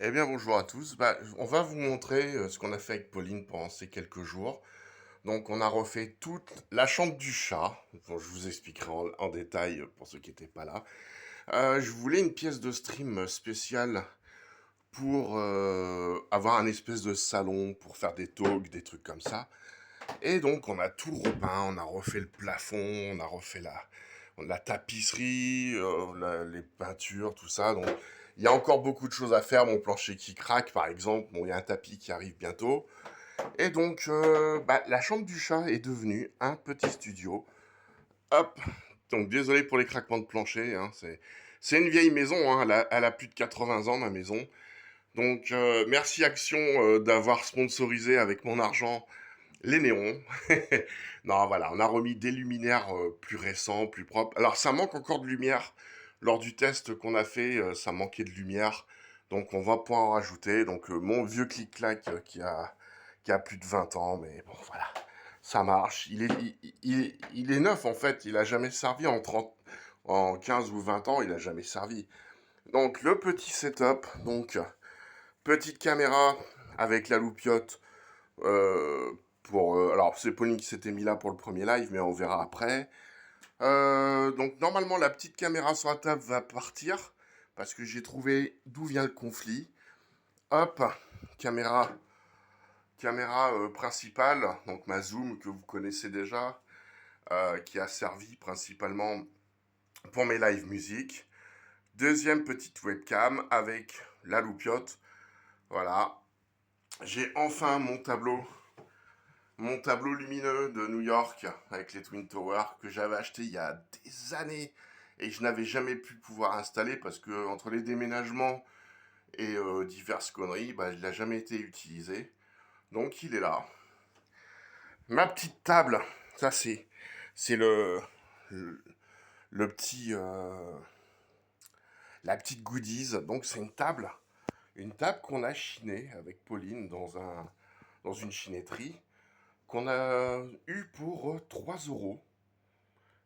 Eh bien, bonjour à tous. On va vous montrer ce qu'on a fait avec Pauline pendant ces quelques jours. Donc, on a refait toute la chambre du chat. Bon, je vous expliquerai en détail pour ceux qui n'étaient pas là. Je voulais une pièce de stream spéciale pour avoir un espèce de salon, pour faire des talks, des trucs comme ça. Et donc, on a tout repeint, on a refait le plafond, on a refait la tapisserie, les peintures, tout ça. Donc, il y a encore beaucoup de choses à faire. Mon plancher qui craque, par exemple. Bon, il y a un tapis qui arrive bientôt. Et donc, la chambre du chat est devenue un petit studio. Hop. Donc, désolé pour les craquements de plancher. Hein, c'est une vieille maison. Hein, elle a plus de 80 ans, ma maison. Donc, merci Action d'avoir sponsorisé avec mon argent les néons. Non, voilà, on a remis des luminaires plus récents, plus propres. Alors, ça manque encore de lumière. Lors du test qu'on a fait, ça manquait de lumière. Donc, on va pouvoir en rajouter. Donc, mon vieux clic-clac qui a plus de 20 ans. Mais bon, voilà, ça marche. Il est neuf, en fait. Il a jamais servi en 15 ou 20 ans. Il a jamais servi. Donc, le petit setup. Donc, petite caméra avec la loupiote alors, c'est Pauline qui s'était mis là pour le premier live, mais on verra après. Donc, normalement, la petite caméra sur la table va partir, parce que j'ai trouvé d'où vient le conflit. Hop, caméra, caméra principale, donc ma zoom que vous connaissez déjà, qui a servi principalement pour mes live musique. Deuxième petite webcam avec la loupiote. Voilà. J'ai enfin mon tableau lumineux de New York avec les Twin Towers que j'avais acheté il y a des années et que je n'avais jamais pu pouvoir installer parce que entre les déménagements et diverses conneries, il n'a jamais été utilisé. Donc il est là. Ma petite table, ça c'est le, le petit la petite goodies. Donc c'est une table qu'on a chinée avec Pauline dans une chinetterie qu'on a eu pour 3 euros.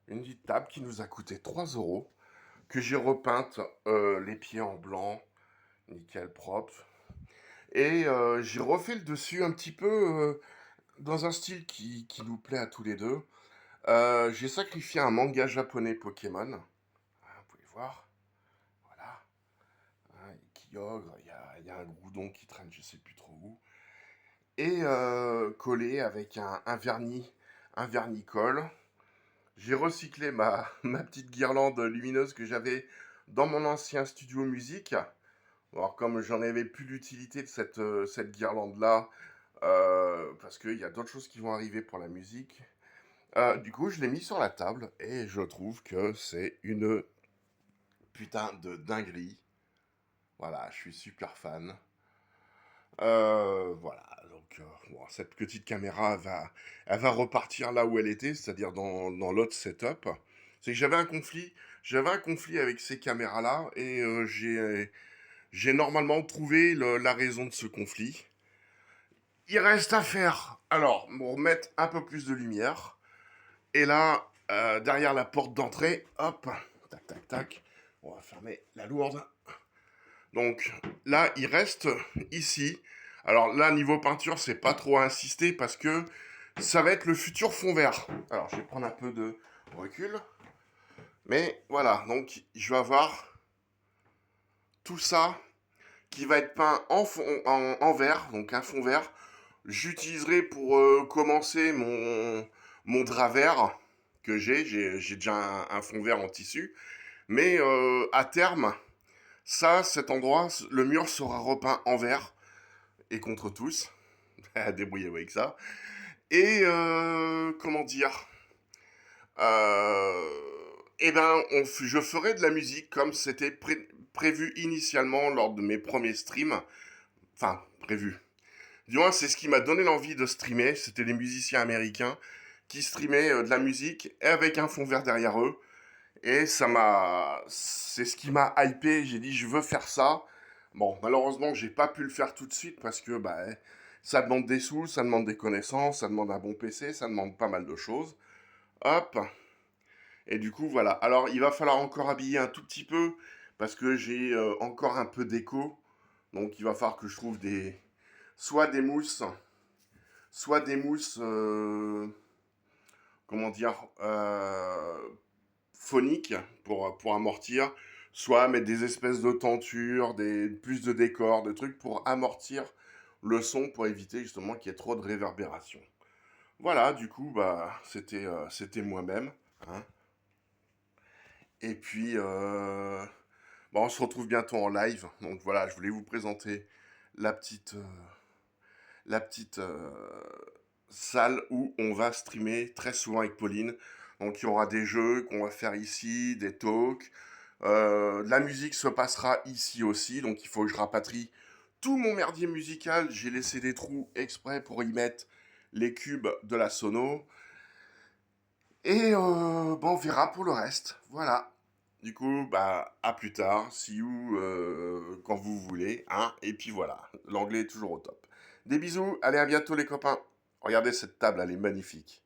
Une petite table qui nous a coûté 3 euros, que j'ai repeinte les pieds en blanc, nickel propre. Et j'ai refait le dessus un petit peu dans un style qui nous plaît à tous les deux. J'ai sacrifié un manga japonais Pokémon. Ah, vous pouvez voir. Voilà. Hein, Kyogre, il y a un Groudon qui traîne je sais plus trop où. Et collé avec un vernis-colle. J'ai recyclé ma petite guirlande lumineuse que j'avais dans mon ancien studio musique. Alors comme j'en avais plus l'utilité de cette guirlande-là, parce qu'il y a d'autres choses qui vont arriver pour la musique, du coup je l'ai mis sur la table et je trouve que c'est une putain de dinguerie. Voilà, je suis super fan. Voilà, donc bon, cette petite caméra elle va repartir là où elle était, c'est-à-dire dans l'autre setup. C'est que j'avais un conflit avec ces caméras-là et j'ai normalement trouvé la raison de ce conflit. Il reste à faire, alors, pour mettre un peu plus de lumière. Et là, derrière la porte d'entrée, hop, tac, tac, tac, on va fermer la lourde. Donc là, il reste ici. Alors là, niveau peinture, c'est pas trop à insister parce que ça va être le futur fond vert. Alors, je vais prendre un peu de recul. Mais voilà, donc je vais avoir tout ça qui va être peint en vert, donc un fond vert. J'utiliserai pour commencer mon drap vert que j'ai déjà un fond vert en tissu. Mais à terme, cet endroit, le mur sera repeint en vert et contre tous. Débrouillez-vous avec ça. Et comment dire je ferai de la musique comme c'était prévu initialement lors de mes premiers streams. Enfin, prévu. Du moins, c'est ce qui m'a donné l'envie de streamer. C'était des musiciens américains qui streamaient de la musique avec un fond vert derrière eux. Et c'est ce qui m'a hypé. J'ai dit, je veux faire ça. Bon, malheureusement, j'ai pas pu le faire tout de suite parce que, ça demande des sous, ça demande des connaissances, ça demande un bon PC, ça demande pas mal de choses. Hop. Et du coup, voilà. Alors, il va falloir encore habiller un tout petit peu parce que j'ai encore un peu d'écho. Donc il va falloir que je trouve soit des mousses, soit des mousses, comment dire, phoniques pour amortir, soit mettre des espèces de tentures, plus de décors, de trucs pour amortir le son, pour éviter justement qu'il y ait trop de réverbération. Voilà, du coup, bah, c'était moi-même, hein. Et puis, bon, on se retrouve bientôt en live. Donc voilà, je voulais vous présenter la petite, la petite salle où on va streamer très souvent avec Pauline. Donc il y aura des jeux qu'on va faire ici, des talks. La musique se passera ici aussi. Donc il faut que je rapatrie tout mon merdier musical. J'ai laissé des trous exprès pour y mettre les cubes de la sono. Et bon, on verra pour le reste. Voilà. Du coup, bah, à plus tard. See you quand vous voulez. Hein. Et puis voilà. L'anglais est toujours au top. Des bisous. Allez, à bientôt, les copains. Regardez cette table, elle est magnifique.